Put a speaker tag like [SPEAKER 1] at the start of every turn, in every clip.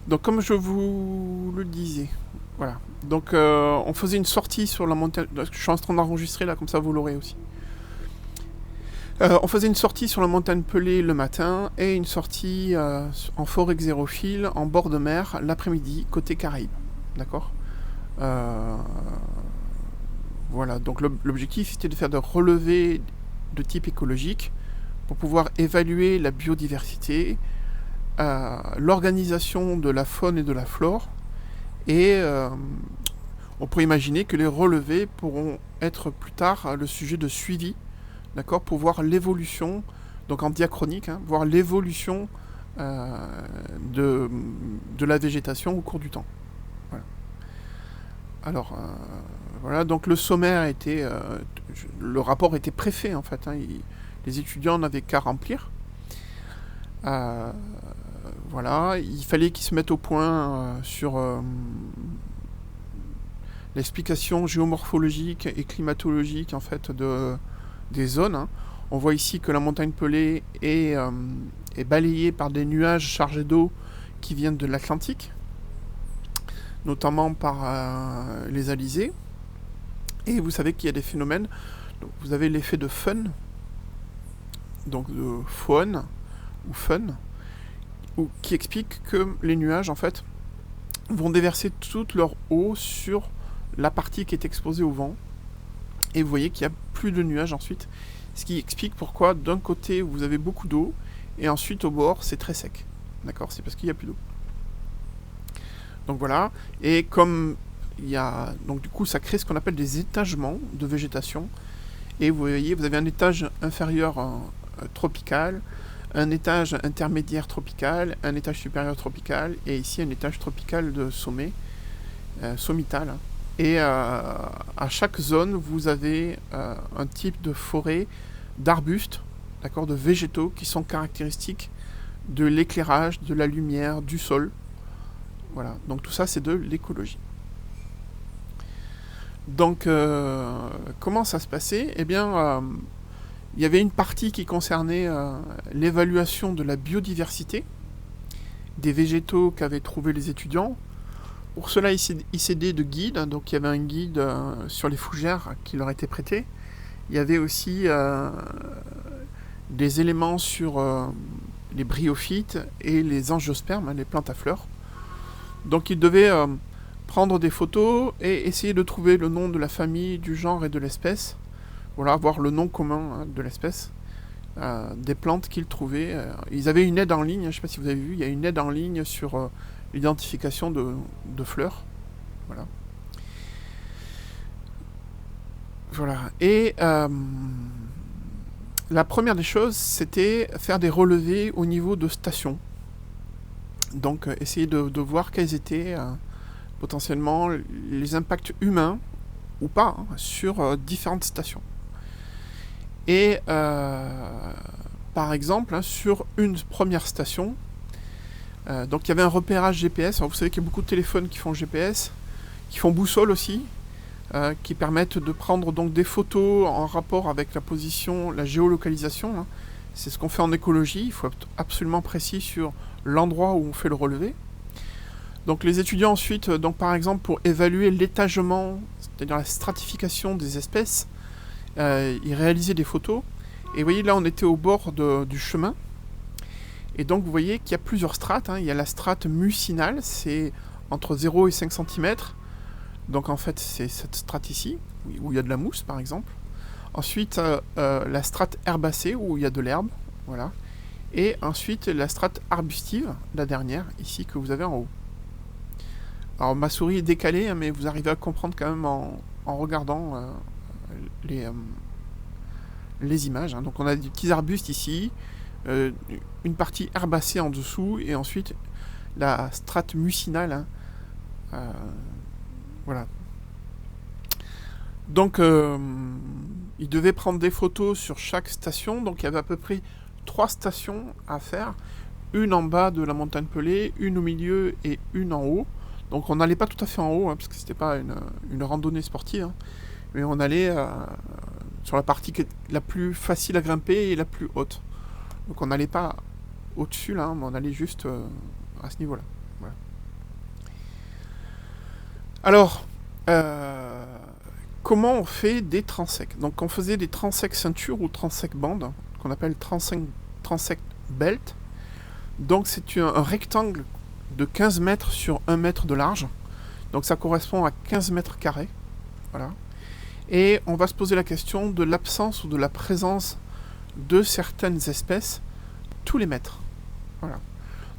[SPEAKER 1] Donc comme je vous le disais, voilà. Donc on faisait une sortie sur la montagne. Je suis en train d'enregistrer là, comme ça vous l'aurez aussi. On faisait une sortie sur la montagne Pelée le matin et une sortie en forêt xérophile en bord de mer l'après-midi côté Caraïbes. D'accord. Voilà, donc l'objectif c'était de faire des relevés de type écologique pour pouvoir évaluer la biodiversité, l'organisation de la faune et de la flore, et on pourrait imaginer que les relevés pourront être plus tard le sujet de suivi, d'accord, pour voir l'évolution, donc en diachronique, hein, voir l'évolution de la végétation au cours du temps. Voilà. Alors, voilà, donc le sommaire était, le rapport était préfet en fait, hein, les étudiants n'avaient qu'à remplir. Voilà, il fallait qu'ils se mettent au point sur l'explication géomorphologique et climatologique en fait des zones. Hein. On voit ici que la montagne Pelée est balayée par des nuages chargés d'eau qui viennent de l'Atlantique, notamment par les alizés. Et vous savez qu'il y a des phénomènes. Donc vous avez l'effet de fun, donc de faune ou fun, qui explique que les nuages en fait vont déverser toute leur eau sur la partie qui est exposée au vent. Et vous voyez qu'il n'y a plus de nuages ensuite, ce qui explique pourquoi d'un côté vous avez beaucoup d'eau et ensuite au bord c'est très sec. D'accord, c'est parce qu'il n'y a plus d'eau. Donc voilà, et comme il y a, donc du coup ça crée ce qu'on appelle des étagements de végétation. Et vous voyez, vous avez un étage inférieur tropical, un étage intermédiaire tropical, un étage supérieur tropical, et ici un étage tropical de sommet, sommital. Et à chaque zone, vous avez un type de forêt, d'arbustes, d'accord, de végétaux qui sont caractéristiques de l'éclairage, de la lumière, du sol. Voilà, donc tout ça c'est de l'écologie. Donc comment ça se passait ? Eh bien, il y avait une partie qui concernait l'évaluation de la biodiversité des végétaux qu'avaient trouvés les étudiants. Pour cela, ils s'aidaient de guides, donc il y avait un guide sur les fougères qui leur était prêté. Il y avait aussi des éléments sur les bryophytes et les angiospermes, hein, les plantes à fleurs. Donc ils devaient prendre des photos et essayer de trouver le nom de la famille, du genre et de l'espèce. Voilà, voir le nom commun de l'espèce, des plantes qu'ils trouvaient. Ils avaient une aide en ligne, je ne sais pas si vous avez vu, il y a une aide en ligne sur l'identification de fleurs. Voilà. Voilà. Et la première des choses, c'était faire des relevés au niveau de stations. Donc essayer de voir quels étaient potentiellement les impacts humains ou pas hein, sur différentes stations. Et par exemple, hein, sur une première station, donc il y avait un repérage GPS. Alors, vous savez qu'il y a beaucoup de téléphones qui font GPS, qui font boussole aussi, qui permettent de prendre donc des photos en rapport avec la position, la géolocalisation. Hein. C'est ce qu'on fait en écologie, il faut être absolument précis sur l'endroit où on fait le relevé. Donc les étudiants ensuite, donc par exemple pour évaluer l'étagement, c'est-à-dire la stratification des espèces, ils réalisaient des photos. Et vous voyez là on était au bord du chemin. Et donc vous voyez qu'il y a plusieurs strates. Hein. Il y a la strate mucinale, c'est entre 0 et 5 cm. Donc en fait c'est cette strate ici, où il y a de la mousse par exemple. Ensuite la strate herbacée, où il y a de l'herbe. Voilà. Et ensuite la strate arbustive, la dernière, ici que vous avez en haut. Alors ma souris est décalée, hein, mais vous arrivez à comprendre quand même en regardant les images. Hein. Donc on a des petits arbustes ici, une partie herbacée en dessous, et ensuite la strate mucinale. Hein. Voilà. Donc ils devaient prendre des photos sur chaque station, donc il y avait à peu près 3 stations à faire, une en bas de la montagne Pelée, une au milieu et une en haut. Donc on n'allait pas tout à fait en haut, hein, parce que c'était pas une randonnée sportive, hein, mais on allait sur la partie la plus facile à grimper et la plus haute. Donc on n'allait pas au-dessus là, mais on allait juste à ce niveau-là. Voilà. Alors, comment on fait des transects? Donc on faisait des transects ceinture ou transects bande, qu'on appelle transect belt. Donc c'est un rectangle de 15 mètres sur 1 mètre de large. Donc ça correspond à 15 mètres carrés. Voilà. Et on va se poser la question de l'absence ou de la présence de certaines espèces tous les mètres. Voilà.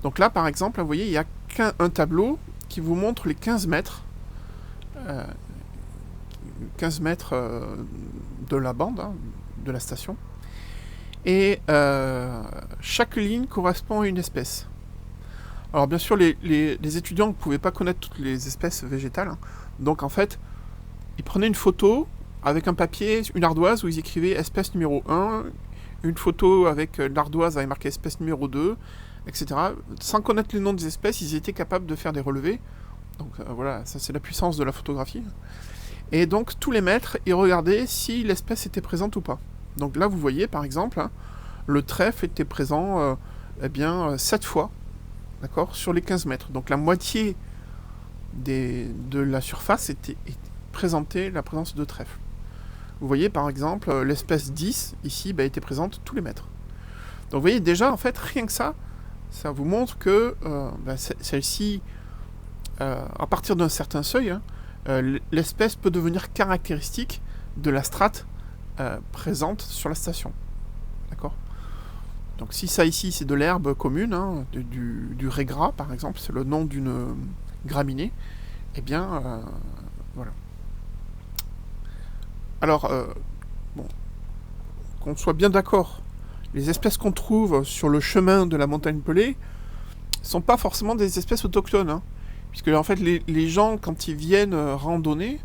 [SPEAKER 1] Donc là, par exemple, vous voyez, il y a un tableau qui vous montre les 15 mètres, 15 mètres de la bande, hein, de la station. Et chaque ligne correspond à une espèce. Alors bien sûr, les étudiants ne pouvaient pas connaître toutes les espèces végétales. Hein. Donc en fait, ils prenaient une photo avec un papier, une ardoise où ils écrivaient espèce numéro 1, une photo avec l'ardoise avec marqué espèce numéro 2, etc. Sans connaître les noms des espèces, ils étaient capables de faire des relevés. Donc voilà, ça c'est la puissance de la photographie. Et donc tous les mètres, ils regardaient si l'espèce était présente ou pas. Donc là vous voyez par exemple, hein, le trèfle était présent 7 fois, d'accord, sur les 15 mètres. Donc la moitié de la surface présentait la présence de trèfle. Vous voyez par exemple l'espèce 10 ici était présente tous les mètres. Donc vous voyez déjà en fait rien que ça vous montre que celle-ci, à partir d'un certain seuil, hein, l'espèce peut devenir caractéristique de la strate présente sur la station. D'accord ? Donc si ça ici c'est de l'herbe commune, hein, du régras par exemple, c'est le nom d'une graminée, eh bien voilà. Alors, qu'on soit bien d'accord, les espèces qu'on trouve sur le chemin de la montagne pelée sont pas forcément des espèces autochtones, hein, puisque en fait les gens quand ils viennent randonner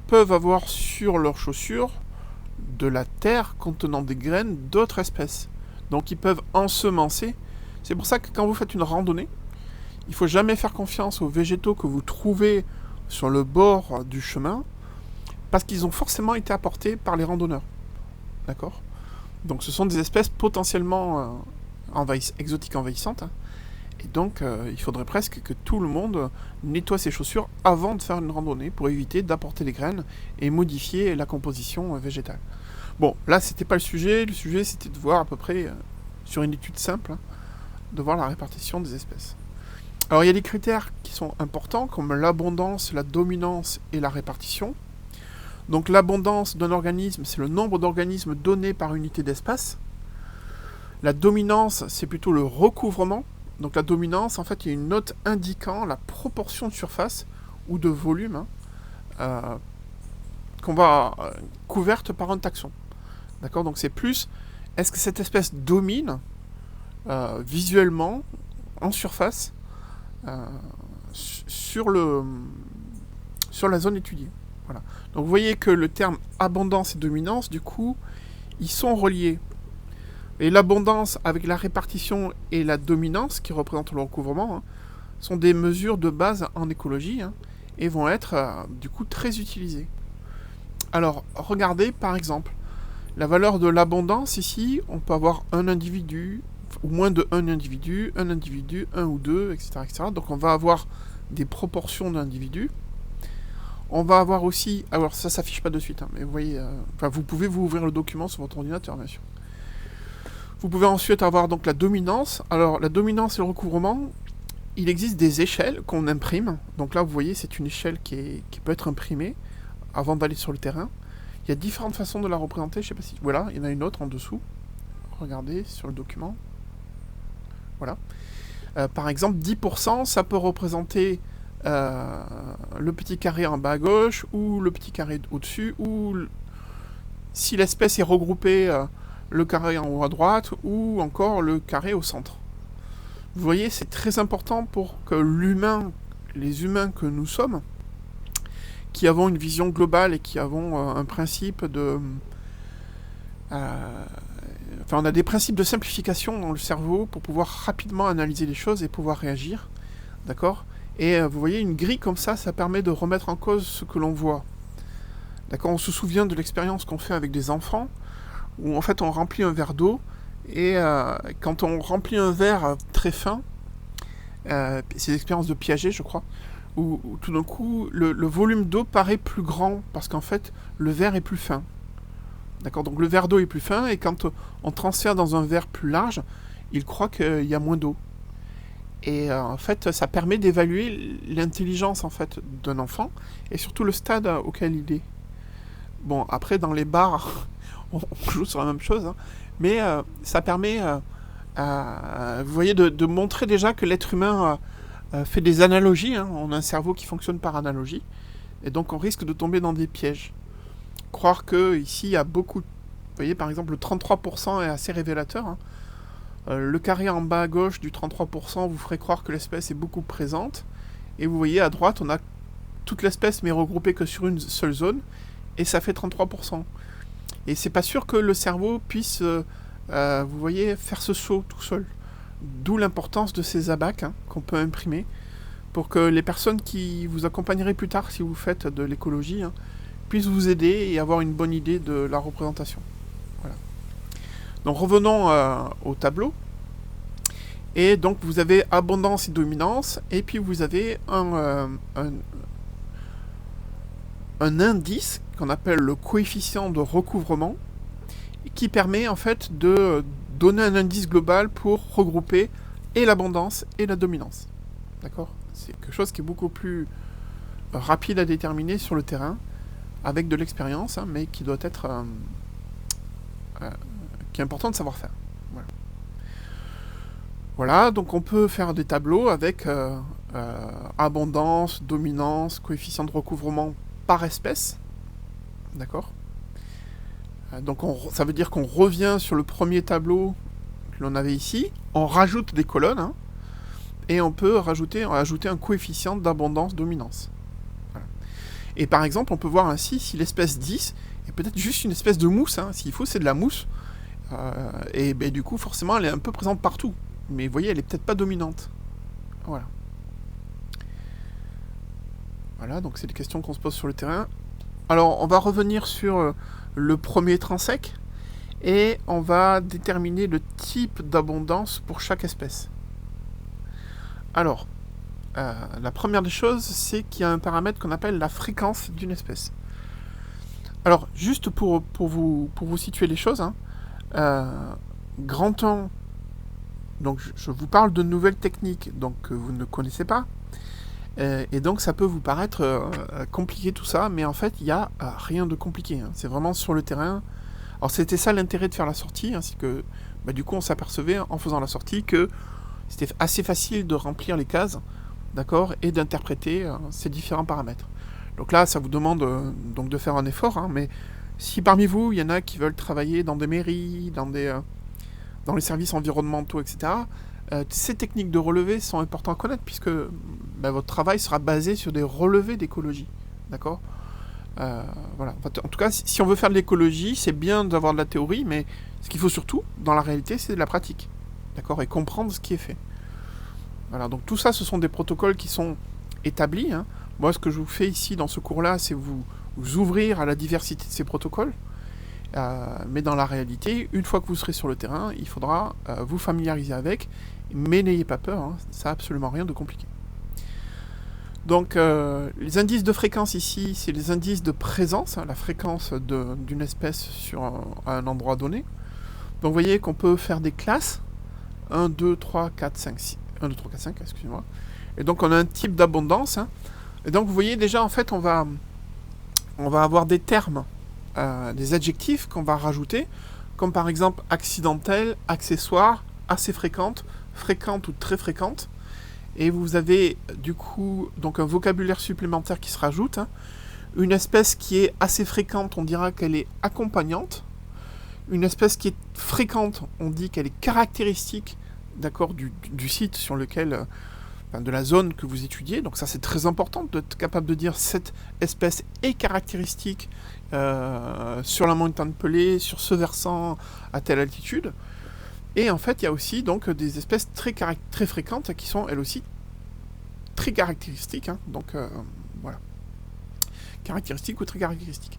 [SPEAKER 1] peuvent avoir sur leurs chaussures de la terre contenant des graines d'autres espèces. Donc ils peuvent ensemencer. C'est pour ça que quand vous faites une randonnée, il ne faut jamais faire confiance aux végétaux que vous trouvez sur le bord du chemin, parce qu'ils ont forcément été apportés par les randonneurs. D'accord ? Donc ce sont des espèces potentiellement exotiques envahissantes. Hein, et donc il faudrait presque que tout le monde nettoie ses chaussures avant de faire une randonnée pour éviter d'apporter des graines et modifier la composition végétale. Bon, là c'était pas le sujet c'était de voir à peu près, sur une étude simple, hein, de voir la répartition des espèces. Alors il y a des critères qui sont importants comme l'abondance, la dominance et la répartition. Donc l'abondance d'un organisme, c'est le nombre d'organismes donnés par unité d'espace. La dominance, c'est plutôt le recouvrement. Donc la dominance, en fait, il y a une note indiquant la proportion de surface ou de volume couverte par un taxon. D'accord ? Donc c'est plus, est-ce que cette espèce domine visuellement, en surface, sur la zone étudiée. Voilà. Donc vous voyez que le terme abondance et dominance, du coup, ils sont reliés. Et l'abondance avec la répartition et la dominance, qui représentent le recouvrement, hein, sont des mesures de base en écologie, hein, et vont être du coup très utilisées. Alors, regardez par exemple, la valeur de l'abondance ici, on peut avoir un individu, ou moins de un individu, un ou deux, etc., etc. Donc on va avoir des proportions d'individus. On va avoir aussi, alors ça s'affiche pas de suite, hein, mais vous voyez, vous pouvez vous ouvrir le document sur votre ordinateur, bien sûr. Vous pouvez ensuite avoir donc la dominance. Alors la dominance et le recouvrement, il existe des échelles qu'on imprime. Donc là, vous voyez, c'est une échelle qui peut être imprimée avant d'aller sur le terrain. Il y a différentes façons de la représenter. Je sais pas si, voilà, il y en a une autre en dessous. Regardez sur le document. Voilà. Par exemple, 10%, ça peut représenter le petit carré en bas à gauche, ou le petit carré au-dessus, ou si l'espèce est regroupée, le carré en haut à droite, ou encore le carré au centre. Vous voyez, c'est très important pour que les humains que nous sommes, qui avons une vision globale et qui avons un principe de... on a des principes de simplification dans le cerveau pour pouvoir rapidement analyser les choses et pouvoir réagir. D'accord ? Et vous voyez, une grille comme ça permet de remettre en cause ce que l'on voit. D'accord ? On se souvient de l'expérience qu'on fait avec des enfants, où en fait on remplit un verre d'eau, et quand on remplit un verre très fin, c'est l'expérience de Piaget, je crois, où tout d'un coup, le volume d'eau paraît plus grand, parce qu'en fait, le verre est plus fin. D'accord. Donc le verre d'eau est plus fin, et quand on transfère dans un verre plus large, il croit qu'il y a moins d'eau. Et en fait, ça permet d'évaluer l'intelligence en fait d'un enfant, et surtout le stade auquel il est. Bon, après, dans les bars, on joue sur la même chose, hein, mais ça permet, vous voyez, de montrer déjà que l'être humain fait des analogies, hein. On a un cerveau qui fonctionne par analogie, et donc on risque de tomber dans des pièges. Croire que ici il y a beaucoup, vous voyez, par exemple, le 33% est assez révélateur, hein. Le carré en bas à gauche du 33% vous ferait croire que l'espèce est beaucoup présente, et vous voyez à droite, on a toute l'espèce mais regroupée que sur une seule zone, et ça fait 33%. Et c'est pas sûr que le cerveau puisse, vous voyez, faire ce saut tout seul. D'où l'importance de ces abacs, hein, qu'on peut imprimer, pour que les personnes qui vous accompagneraient plus tard si vous faites de l'écologie, hein, puissent vous aider et avoir une bonne idée de la représentation. Voilà. Donc revenons au tableau. Et donc vous avez abondance et dominance, et puis vous avez un indice qu'on appelle le coefficient de recouvrement, qui permet en fait de donner un indice global pour regrouper et l'abondance et la dominance. D'accord ? C'est quelque chose qui est beaucoup plus rapide à déterminer sur le terrain, avec de l'expérience, hein, mais qui doit être qui est important de savoir faire. Voilà. Voilà, donc on peut faire des tableaux avec abondance, dominance, coefficient de recouvrement par espèce. D'accord ? Donc ça veut dire qu'on revient sur le premier tableau que l'on avait ici, on rajoute des colonnes, hein, et on peut ajouter un coefficient d'abondance-dominance. Voilà. Et par exemple, on peut voir ainsi si l'espèce 10 est peut-être juste une espèce de mousse, hein, s'il faut c'est de la mousse, et du coup forcément elle est un peu présente partout, mais vous voyez elle est peut-être pas dominante. Voilà. Voilà, donc c'est des questions qu'on se pose sur le terrain. Alors on va revenir sur le premier transec, et on va déterminer le type d'abondance pour chaque espèce. Alors, la première des choses, c'est qu'il y a un paramètre qu'on appelle la fréquence d'une espèce. Alors, juste pour vous situer les choses, hein, grand 1, donc je vous parle de nouvelles techniques donc, que vous ne connaissez pas, et donc ça peut vous paraître compliqué tout ça, mais en fait, il n'y a rien de compliqué, hein. C'est vraiment sur le terrain. Alors c'était ça l'intérêt de faire la sortie, hein, c'est que du coup on s'apercevait en faisant la sortie que c'était assez facile de remplir les cases, d'accord, et d'interpréter ces différents paramètres. Donc là ça vous demande donc de faire un effort, hein, mais si parmi vous il y en a qui veulent travailler dans des mairies, dans les services environnementaux, etc., ces techniques de relevé sont importantes à connaître, puisque votre travail sera basé sur des relevés d'écologie, d'accord. Voilà. En tout cas, si on veut faire de l'écologie, c'est bien d'avoir de la théorie, mais ce qu'il faut surtout, dans la réalité, c'est de la pratique. D'accord ? Et comprendre ce qui est fait. Voilà, donc tout ça, ce sont des protocoles qui sont établis, hein. Moi, ce que je vous fais ici, dans ce cours-là, c'est vous ouvrir à la diversité de ces protocoles. Mais dans la réalité, une fois que vous serez sur le terrain, il faudra vous familiariser avec, mais n'ayez pas peur, hein, ça n'a absolument rien de compliqué. Donc, les indices de fréquence ici, c'est les indices de présence, hein, la fréquence d'une espèce sur un endroit donné. Donc, vous voyez qu'on peut faire des classes, 1, 2, 3, 4, 5, 6, 1, 2, 3, 4, 5, excusez-moi. Et donc, on a un type d'abondance, hein. Et donc, vous voyez déjà, en fait, on va avoir des termes, des adjectifs qu'on va rajouter, comme par exemple accidentelle, accessoire, assez fréquente, fréquente ou très fréquente. Et vous avez du coup donc un vocabulaire supplémentaire qui se rajoute, hein. Une espèce qui est assez fréquente, on dira qu'elle est accompagnante. Une espèce qui est fréquente, on dit qu'elle est caractéristique, d'accord, du site sur lequel, de la zone que vous étudiez. Donc ça c'est très important d'être capable de dire cette espèce est caractéristique sur la montagne Pelée, sur ce versant à telle altitude. Et en fait, il y a aussi donc des espèces très fréquentes qui sont elles aussi très caractéristiques, hein. Donc voilà, caractéristiques ou très caractéristiques.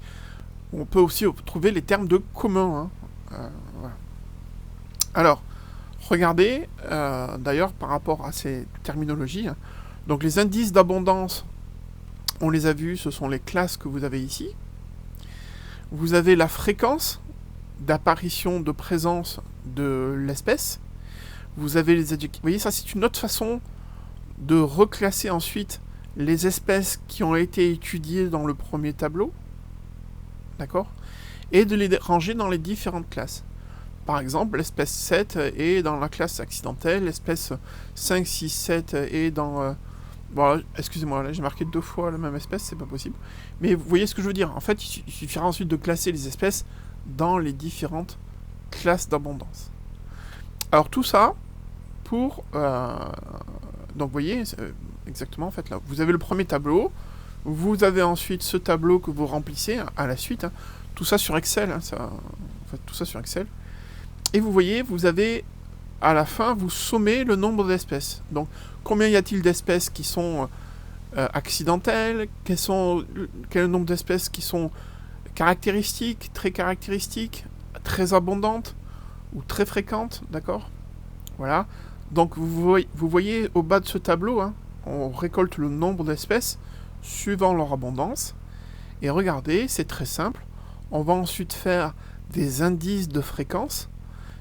[SPEAKER 1] On peut aussi trouver les termes de commun, hein. Voilà. Alors, Regardez, d'ailleurs, par rapport à ces terminologies, hein, donc les indices d'abondance, on les a vus, ce sont les classes que vous avez ici. Vous avez la fréquence d'apparition, de présence de l'espèce. Vous avez les adjectifs. Vous voyez, ça c'est une autre façon de reclasser ensuite les espèces qui ont été étudiées dans le premier tableau, d'accord, et de les ranger dans les différentes classes. Par exemple, l'espèce 7 est dans la classe accidentelle, l'espèce 5, 6, 7 est dans... bon, excusez-moi, là j'ai marqué 2 fois la même espèce, c'est pas possible. Mais vous voyez ce que je veux dire. En fait, il suffira ensuite de classer les espèces dans les différentes classes d'abondance. Alors tout ça pour... donc vous voyez, exactement en fait là, vous avez le premier tableau, vous avez ensuite ce tableau que vous remplissez à la suite, hein, tout ça sur Excel, hein, en fait, tout ça sur Excel. Et vous voyez, vous avez, à la fin, vous sommez le nombre d'espèces. Donc, combien y a-t-il d'espèces qui sont accidentelles? Quel est le nombre d'espèces qui sont caractéristiques, très abondantes ou très fréquentes, d'accord? Voilà. Donc, vous voyez au bas de ce tableau, hein, on récolte le nombre d'espèces suivant leur abondance. Et regardez, c'est très simple. On va ensuite faire des indices de fréquence.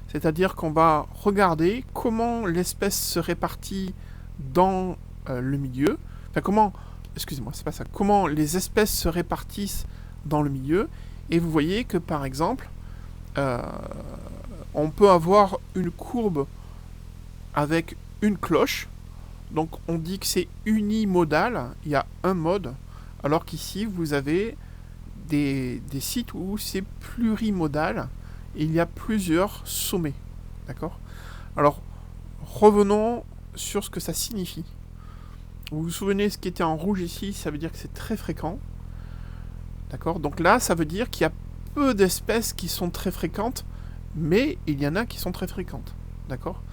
[SPEAKER 1] C'est-à-dire qu'on va regarder comment l'espèce se répartit dans le milieu. Enfin, comment les espèces se répartissent dans le milieu. Et vous voyez que, par exemple, on peut avoir une courbe avec une cloche. Donc, on dit que c'est unimodal. Il y a un mode. Alors qu'ici, vous avez des sites où c'est plurimodal. Il y a plusieurs sommets, d'accord? Alors, revenons sur ce que ça signifie. Vous vous souvenez, ce qui était en rouge ici, ça veut dire que c'est très fréquent, d'accord? Donc là, ça veut dire qu'il y a peu d'espèces qui sont très fréquentes, mais il y en a qui sont très fréquentes, d'accord?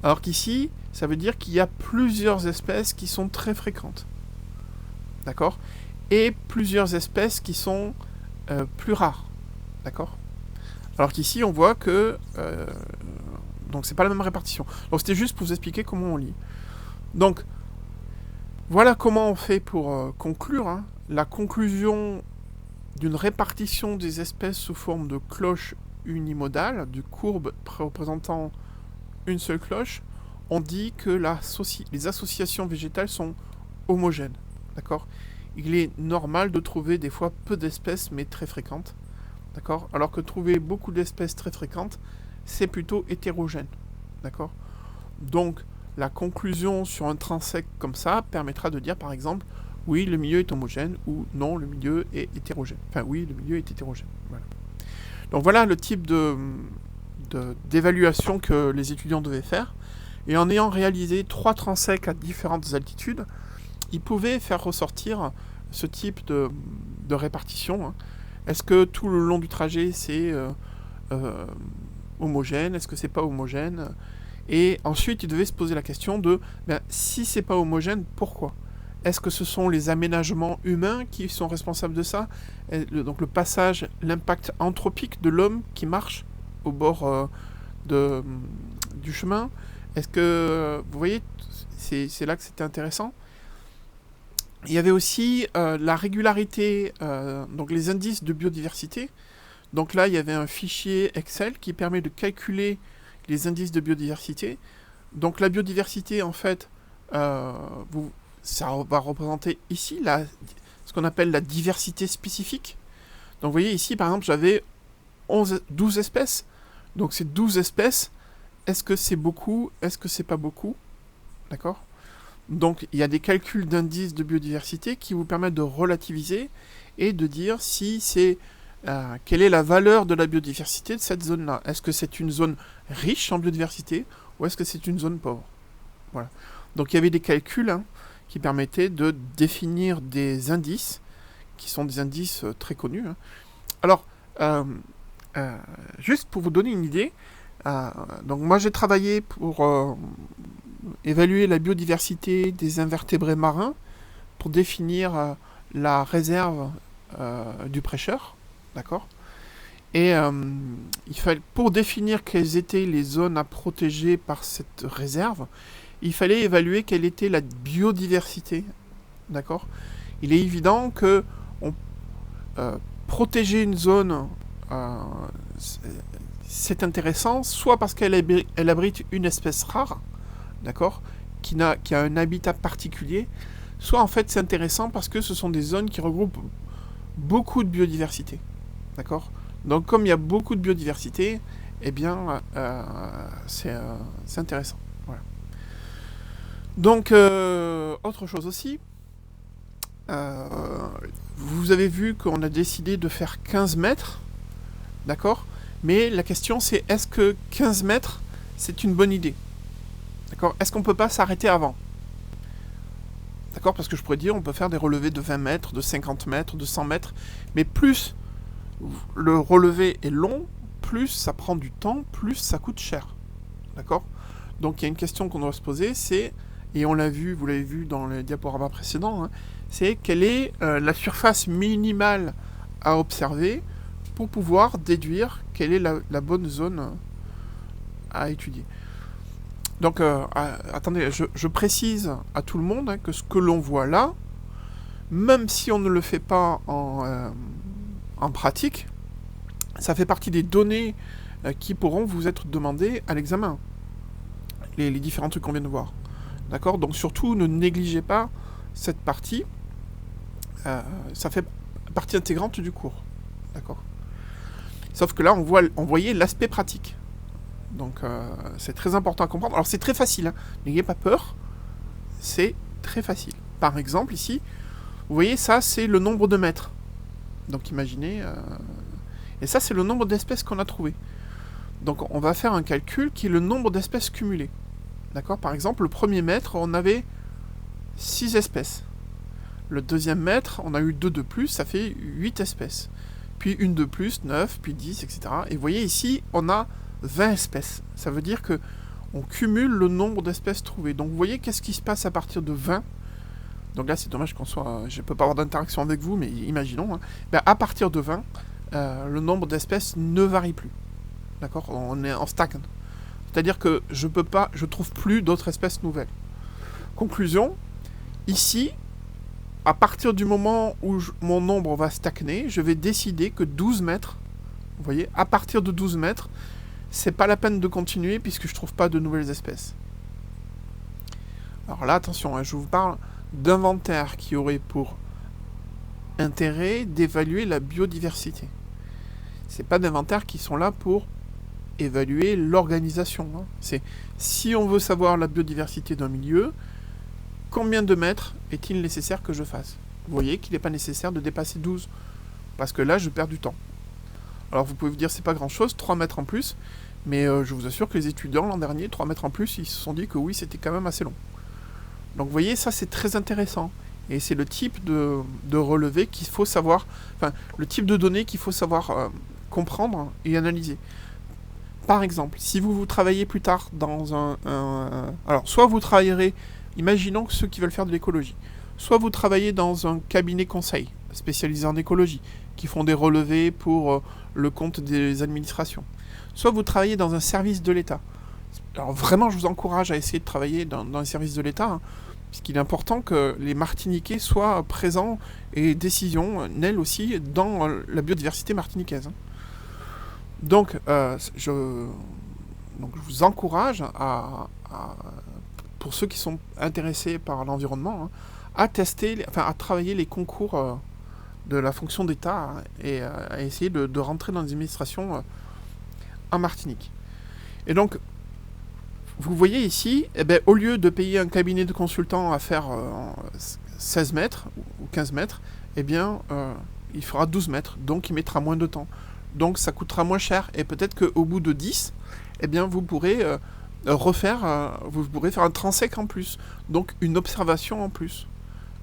[SPEAKER 1] Alors qu'ici, ça veut dire qu'il y a plusieurs espèces qui sont très fréquentes, d'accord? Et plusieurs espèces qui sont plus rares, d'accord? Alors qu'ici, on voit que... donc, c'est pas la même répartition. Donc, c'était juste pour vous expliquer comment on lit. Donc, voilà comment on fait pour conclure. Hein. La conclusion d'une répartition des espèces sous forme de cloche unimodale, de courbe représentant une seule cloche, on dit que les associations végétales sont homogènes. D'accord ? Il est normal de trouver des fois peu d'espèces, mais très fréquentes. D'accord ? Alors que trouver beaucoup d'espèces très fréquentes, c'est plutôt hétérogène. D'accord ? Donc, la conclusion sur un transect comme ça permettra de dire, par exemple, oui, le milieu est homogène, ou non, le milieu est hétérogène. Enfin, oui, le milieu est hétérogène. Voilà. Donc, voilà le type d'évaluation que les étudiants devaient faire. Et en ayant réalisé 3 transects à différentes altitudes, ils pouvaient faire ressortir ce type de répartition. Hein. Est-ce que tout le long du trajet, c'est homogène? Est-ce que c'est pas homogène? Et ensuite, il devait se poser la question de, si c'est pas homogène, pourquoi? Est-ce que ce sont les aménagements humains qui sont responsables de ça? Donc le passage, l'impact anthropique de l'homme qui marche au bord du chemin? Est-ce que, vous voyez, c'est là que c'était intéressant. Il y avait aussi la régularité, donc les indices de biodiversité. Donc là, il y avait un fichier Excel qui permet de calculer les indices de biodiversité. Donc la biodiversité, en fait, ça va représenter ici ce qu'on appelle la diversité spécifique. Donc vous voyez ici, par exemple, j'avais 12 espèces. Donc ces 12 espèces, est-ce que c'est beaucoup? Est-ce que c'est pas beaucoup? D'accord ? Donc, il y a des calculs d'indices de biodiversité qui vous permettent de relativiser et de dire si c'est quelle est la valeur de la biodiversité de cette zone-là. Est-ce que c'est une zone riche en biodiversité ou est-ce que c'est une zone pauvre? Voilà. Donc, il y avait des calculs qui permettaient de définir des indices qui sont des indices très connus. Hein. Alors, juste pour vous donner une idée, donc moi j'ai travaillé pour évaluer la biodiversité des invertébrés marins pour définir la réserve du prêcheur, d'accord ? Et pour définir quelles étaient les zones à protéger par cette réserve, il fallait évaluer quelle était la biodiversité. D'accord ? Il est évident que protéger une zone, c'est intéressant, soit parce qu'elle abrite une espèce rare, d'accord, qui a un habitat particulier, soit en fait c'est intéressant parce que ce sont des zones qui regroupent beaucoup de biodiversité. D'accord ? Donc comme il y a beaucoup de biodiversité, eh bien c'est intéressant. Voilà. Donc autre chose aussi, vous avez vu qu'on a décidé de faire 15 mètres, d'accord ? Mais la question c'est, est-ce que 15 mètres c'est une bonne idée ? D'accord ? Est-ce qu'on ne peut pas s'arrêter avant ? D'accord ? Parce que je pourrais dire, on peut faire des relevés de 20 mètres, de 50 mètres, de 100 mètres, mais plus le relevé est long, plus ça prend du temps, plus ça coûte cher. D'accord ? Donc il y a une question qu'on doit se poser, c'est, et on l'a vu, vous l'avez vu dans les diaporamas précédents, hein, c'est quelle est la surface minimale à observer pour pouvoir déduire quelle est la bonne zone à étudier. Donc, attendez, je précise à tout le monde que ce que l'on voit là, même si on ne le fait pas en pratique, ça fait partie des données qui pourront vous être demandées à l'examen. Les différents trucs qu'on vient de voir. D'accord ? Donc surtout, ne négligez pas cette partie. Ça fait partie intégrante du cours. D'accord ? Sauf que là, on voyait l'aspect pratique. Donc c'est très important à comprendre. Alors c'est très facile, hein. N'ayez pas peur. C'est très facile. Par exemple, ici, vous voyez, ça, c'est le nombre de mètres. Donc imaginez... Et ça, c'est le nombre d'espèces qu'on a trouvées. Donc on va faire un calcul qui est le nombre d'espèces cumulées. D'accord ? Par exemple, le premier mètre, on avait 6 espèces. Le deuxième mètre, on a eu 2 de plus, ça fait 8 espèces. Puis une de plus, 9, puis 10, etc. Et vous voyez ici, on a 20 espèces. Ça veut dire que on cumule le nombre d'espèces trouvées. Donc vous voyez qu'est-ce qui se passe à partir de 20. Donc là, c'est dommage qu'on soit... Je ne peux pas avoir d'interaction avec vous, mais imaginons. Hein. Ben, à partir de 20, le nombre d'espèces ne varie plus. D'accord ? On est en stagne. C'est-à-dire que je trouve plus d'autres espèces nouvelles. Conclusion, ici, à partir du moment où mon nombre va stagner, je vais décider que 12 mètres, vous voyez, à partir de 12 mètres, c'est pas la peine de continuer puisque je trouve pas de nouvelles espèces. Alors là, attention, hein, je vous parle d'inventaires qui auraient pour intérêt d'évaluer la biodiversité. C'est pas d'inventaires qui sont là pour évaluer l'organisation. Hein. C'est si on veut savoir la biodiversité d'un milieu, combien de mètres est-il nécessaire que je fasse ? Vous voyez qu'il n'est pas nécessaire de dépasser 12, parce que là, je perds du temps. Alors vous pouvez vous dire, c'est pas grand-chose, 3 mètres en plus, mais je vous assure que les étudiants, l'an dernier, 3 mètres en plus, ils se sont dit que oui, c'était quand même assez long. Donc vous voyez, ça c'est très intéressant. Et c'est le type de relevé qu'il faut savoir, enfin, le type de données qu'il faut savoir comprendre et analyser. Par exemple, si vous travaillez plus tard dans alors, soit vous travaillerez, imaginons que ceux qui veulent faire de l'écologie, soit vous travaillez dans un cabinet conseil spécialisé en écologie, qui font des relevés pour le compte des administrations, soit vous travaillez dans un service de l'État. Alors vraiment, je vous encourage à essayer de travailler dans les services de l'État, hein, puisqu'il est important que les Martiniquais soient présents et décisionnels aussi dans la biodiversité martiniquaise. Hein. Donc, je vous encourage pour ceux qui sont intéressés par l'environnement, hein, à tester, à travailler les concours de la fonction d'État, hein, et à essayer de rentrer dans les administrations en Martinique. Et donc, vous voyez ici, eh ben, au lieu de payer un cabinet de consultants à faire 16 mètres ou 15 mètres, eh bien, il fera 12 mètres, donc il mettra moins de temps. Donc ça coûtera moins cher, et peut-être qu'au bout de 10, eh bien, vous pourrez faire un transect en plus, donc une observation en plus.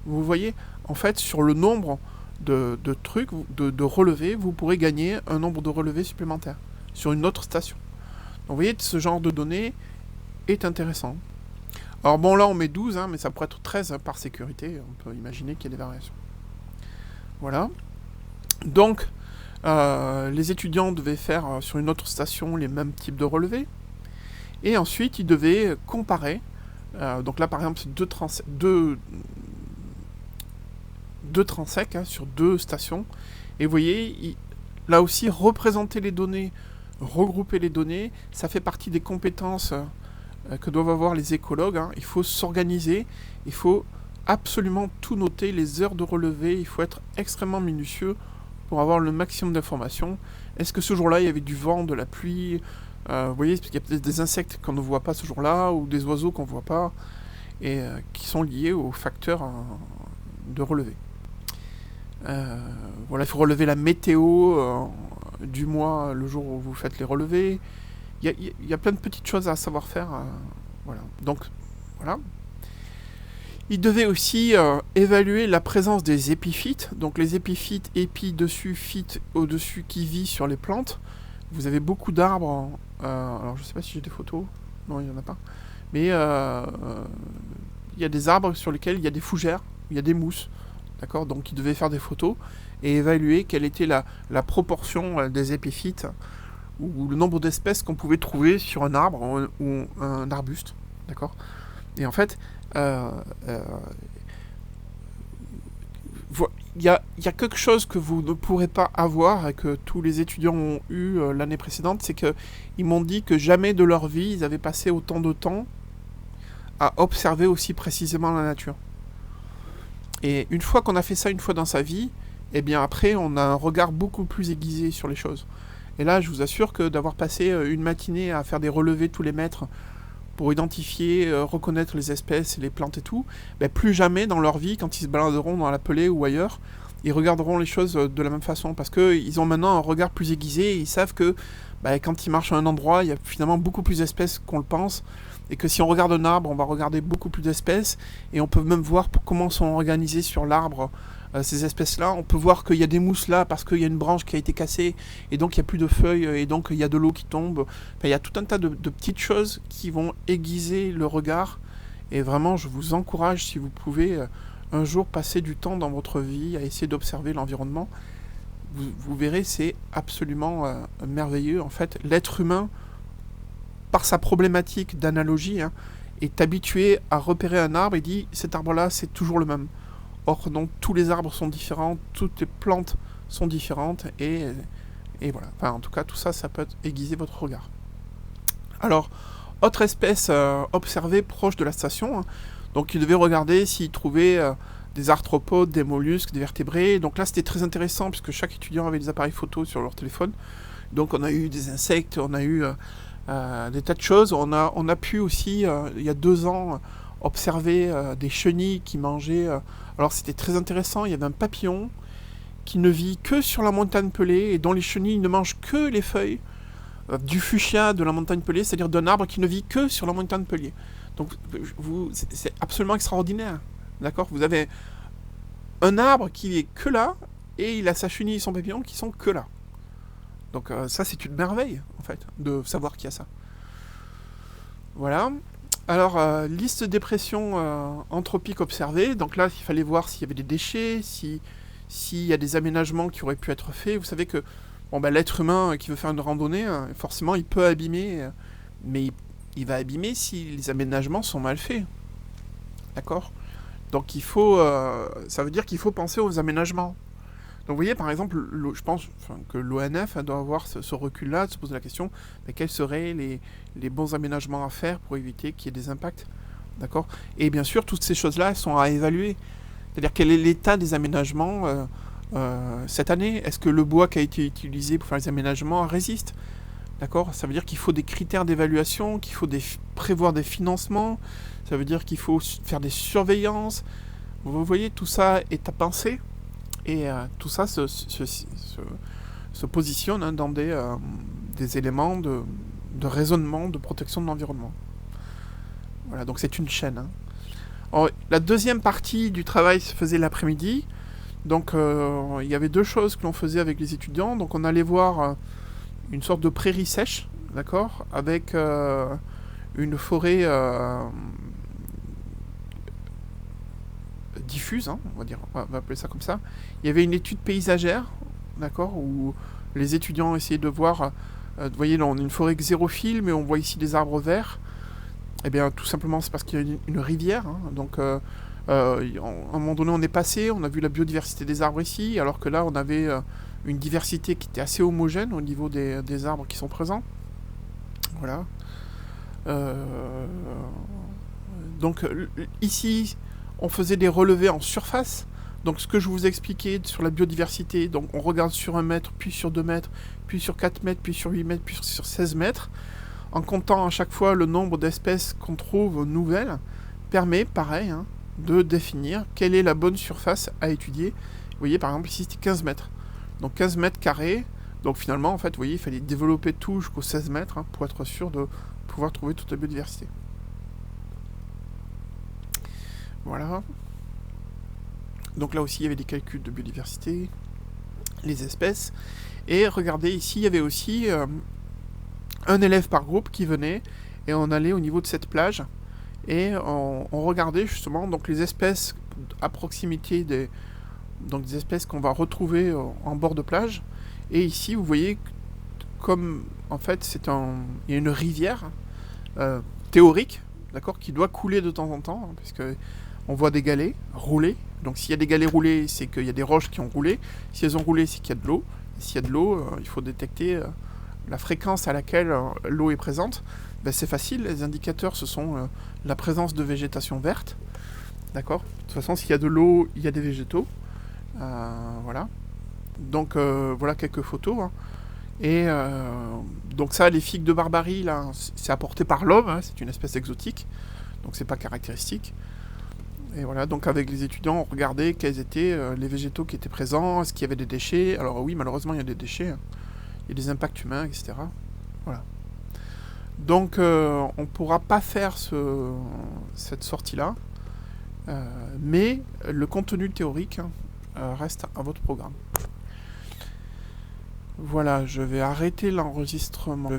[SPEAKER 1] Vous voyez, en fait, sur le nombre de trucs, de relevés, vous pourrez gagner un nombre de relevés supplémentaires sur une autre station. Donc vous voyez, ce genre de données est intéressant. Alors bon, là on met 12, hein, mais ça pourrait être 13 par sécurité, on peut imaginer qu'il y a des variations. Voilà. Donc, Les étudiants devaient faire sur une autre station les mêmes types de relevés. Et ensuite, ils devaient comparer. Donc là, par exemple, c'est deux transects hein, sur deux stations. Et vous voyez, là aussi, représenter les données, regrouper les données, ça fait partie des compétences que doivent avoir les écologues. Hein. Il faut s'organiser, il faut absolument tout noter, les heures de relevé, il faut être extrêmement minutieux pour avoir le maximum d'informations. Est-ce que ce jour-là, il y avait du vent, de la pluie vous voyez, parce qu'il y a peut-être des insectes qu'on ne voit pas ce jour-là, ou des oiseaux qu'on ne voit pas, et qui sont liés aux facteurs de relevé. Voilà, il faut relever la météo du mois, le jour où vous faites les relevés. Il y a plein de petites choses à savoir faire. Voilà. Donc, voilà. Il devait aussi évaluer la présence des épiphytes. Donc les épiphytes, épi dessus, phyte au-dessus, qui vit sur les plantes. Vous avez beaucoup d'arbres. Alors je sais pas si j'ai des photos. Non, il n'y en a pas. Mais il y a des arbres sur lesquels il y a des fougères, il y a des mousses. D'accord ? Donc il devait faire des photos et évaluer quelle était la proportion des épiphytes ou le nombre d'espèces qu'on pouvait trouver sur un arbre ou un arbuste. D'accord ? Et en fait, il y a quelque chose que vous ne pourrez pas avoir et que tous les étudiants ont eu l'année précédente, c'est qu'ils m'ont dit que jamais de leur vie ils avaient passé autant de temps à observer aussi précisément la nature. Et une fois qu'on a fait ça une fois dans sa vie, eh bien après on a un regard beaucoup plus aiguisé sur les choses. Et là je vous assure que d'avoir passé une matinée à faire des relevés tous les mètres pour identifier, reconnaître les espèces, les plantes et tout, ben plus jamais dans leur vie, quand ils se baladeront dans la Pelée ou ailleurs, ils regarderont les choses de la même façon, parce qu'ils ont maintenant un regard plus aiguisé, et ils savent que quand ils marchent à un endroit, il y a finalement beaucoup plus d'espèces qu'on le pense, et que si on regarde un arbre, on va regarder beaucoup plus d'espèces, et on peut même voir comment sont organisées sur l'arbre ces espèces-là. On peut voir qu'il y a des mousses là parce qu'il y a une branche qui a été cassée et donc il n'y a plus de feuilles et donc il y a de l'eau qui tombe. Enfin, il y a tout un tas de petites choses qui vont aiguiser le regard. Et vraiment, je vous encourage, si vous pouvez, un jour passer du temps dans votre vie à essayer d'observer l'environnement. Vous verrez, c'est absolument merveilleux. En fait, l'être humain, par sa problématique d'analogie, hein, est habitué à repérer un arbre et dit « cet arbre-là, c'est toujours le même ». Or, donc, tous les arbres sont différents, toutes les plantes sont différentes, et voilà. Enfin, en tout cas, tout ça, ça peut aiguiser votre regard. Alors, autre espèce observée proche de la station, hein. Donc, ils devaient regarder s'ils trouvaient des arthropodes, des mollusques, des vertébrés. Donc là, c'était très intéressant, puisque chaque étudiant avait des appareils photo sur leur téléphone. Donc, on a eu des insectes, on a eu des tas de choses. On a pu aussi, il y a 2 ans, observer des chenilles qui mangeaient... alors c'était très intéressant, il y avait un papillon qui ne vit que sur la montagne pelée et dont les chenilles ne mangent que les feuilles du fuchsia de la montagne pelée, c'est-à-dire d'un arbre qui ne vit que sur la montagne pelée. Donc c'est absolument extraordinaire, d'accord ? Vous avez un arbre qui est que là et il a sa chenille et son papillon qui sont que là. Donc ça c'est une merveille en fait de savoir qu'il y a ça. Voilà. Alors, liste des pressions anthropiques observées. Donc là, il fallait voir s'il y avait des déchets, s'il y a des aménagements qui auraient pu être faits. Vous savez que l'être humain qui veut faire une randonnée, forcément, il peut abîmer, mais il va abîmer si les aménagements sont mal faits. D'accord ? Donc ça veut dire qu'il faut penser aux aménagements. Donc vous voyez, par exemple, je pense que l'ONF doit avoir ce recul-là, de se poser la question, mais quels seraient les bons aménagements à faire pour éviter qu'il y ait des impacts, d'accord ? Et bien sûr, toutes ces choses-là, elles sont à évaluer. C'est-à-dire, quel est l'état des aménagements cette année ? Est-ce que le bois qui a été utilisé pour faire les aménagements résiste ? D'accord ? Ça veut dire qu'il faut des critères d'évaluation, qu'il faut prévoir des financements, ça veut dire qu'il faut faire des surveillances. Vous voyez, tout ça est à penser. Et tout ça se positionne dans des éléments de raisonnement, de protection de l'environnement. Voilà, donc c'est une chaîne. Hein. Alors, la deuxième partie du travail se faisait l'après-midi. Donc il y avait 2 choses que l'on faisait avec les étudiants. Donc on allait voir une sorte de prairie sèche, d'accord, avec une forêt... diffuse, hein, on va appeler ça comme ça. Il y avait une étude paysagère d'accord, où les étudiants essayaient de voir, vous voyez là on a une forêt xérophile, mais on voit ici des arbres verts. Eh bien tout simplement c'est parce qu'il y a une rivière, hein, donc à un moment donné on est passé, on a vu la biodiversité des arbres ici, alors que là on avait une diversité qui était assez homogène au niveau des arbres qui sont présents. Voilà. Euh, donc ici, on faisait des relevés en surface. Donc ce que je vous expliquais sur la biodiversité, donc on regarde sur 1 mètre, puis sur 2 mètres, puis sur 4 mètres, puis sur 8 mètres, puis sur 16 mètres, en comptant à chaque fois le nombre d'espèces qu'on trouve nouvelles, permet, pareil, hein, de définir quelle est la bonne surface à étudier. Vous voyez, par exemple, ici, c'était 15 mètres. Donc 15 mètres carrés. Donc finalement, en fait, vous voyez, il fallait développer tout jusqu'aux 16 mètres, hein, pour être sûr de pouvoir trouver toute la biodiversité. Voilà. Donc là aussi, il y avait des calculs de biodiversité, les espèces. Et regardez, ici, il y avait aussi un élève par groupe qui venait, et on allait au niveau de cette plage, et on regardait justement donc les espèces à proximité donc des espèces qu'on va retrouver en bord de plage. Et ici, vous voyez, comme en fait, il y a une rivière théorique, d'accord, qui doit couler de temps en temps, hein, parce que on voit des galets rouler. Donc s'il y a des galets roulés, c'est qu'il y a des roches qui ont roulé. Si elles ont roulé, c'est qu'il y a de l'eau. Et s'il y a de l'eau, il faut détecter la fréquence à laquelle l'eau est présente. Ben, c'est facile, les indicateurs, ce sont la présence de végétation verte. D'accord. De toute façon, s'il y a de l'eau, il y a des végétaux. Voilà. Donc voilà quelques photos. Hein. Et donc ça, les figues de Barbarie, là, c'est apporté par l'homme, hein, c'est une espèce exotique. Donc c'est pas caractéristique. Et voilà, donc avec les étudiants, on regardait quels étaient les végétaux qui étaient présents, est-ce qu'il y avait des déchets. Alors oui, malheureusement, il y a des déchets, hein. Il y a des impacts humains, etc. Voilà. Donc on ne pourra pas faire cette sortie-là, mais le contenu théorique reste à votre programme. Voilà, je vais arrêter l'enregistrement.